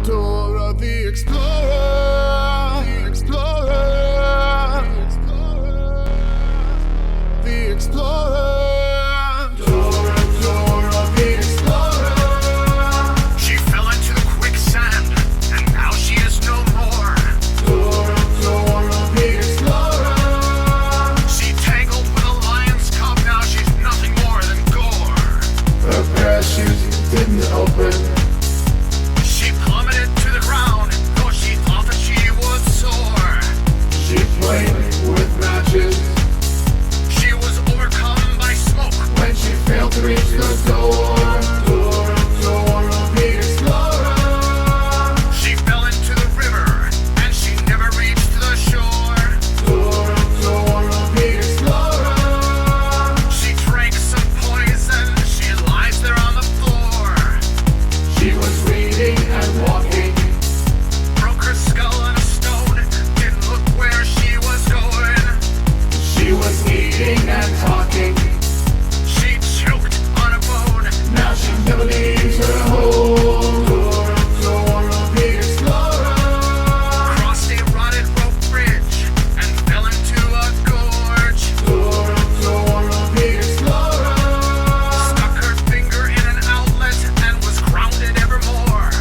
Dora the Explorer, the Explorer, the Explorer, Dora, Dora the Explorer. She fell into the quicksand, and now she is no more. Dora, Dora the Explorer. She tangled with a lion's cub, now she's nothing more than gore. Her parachute didn't open. She plummeted to the ground, though she thought that she would soar. She played with matches She was overcome by smoke. when she failed to reach the door. Dora, Dora the Explorer. She fell into the river, and she never reached the shore. Dora, Dora the Explorer. She drank some poison, she lies there on the floor. She was reading and walking. Broke her skull on a stone, didn't look where she was going. She was eating and talking. She choked on a bone. Now she never leaves her home. Dora, Dora the Explorer. Crossed a rotted rope bridge and fell into a gorge. Dora, Dora the Explorer. Stuck her finger in an outlet and was grounded evermore.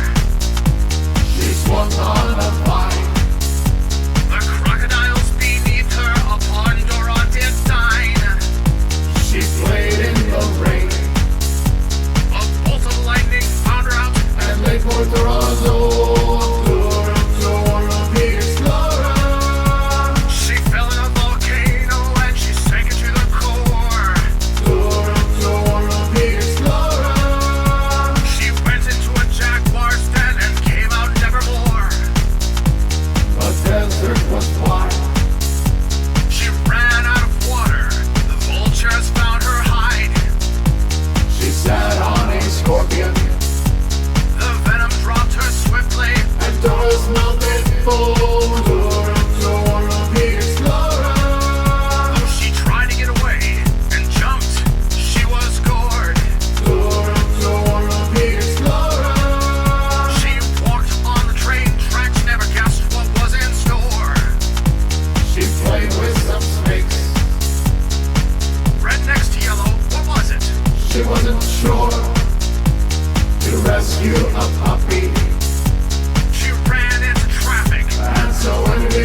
She swung on a vine. The crocodiles beneath her upon Dora did dine. She played in the rain A bolt of lightning found her out. and lay for Dora's home. Dora, Dora the Explorer. She fell in a volcano and she sank into the core. Dora, Dora the Explorer. She went into a jaguar's den and came out nevermore. The desert was wide. She ran out of water. The vultures found her hide. She sat on a scorpion The venom dropped her swiftly. and Dora's mouth is full. Dora, Dora the Explorer. Though she tried to get away and jumped, she was gored. Dora, Dora the Explorer. She walked on the train tracks, never guessed what was in store. She played with some snakes. Red next to yellow, what was it? She wasn't sure. To rescue a puppy, She ran into traffic. and so when we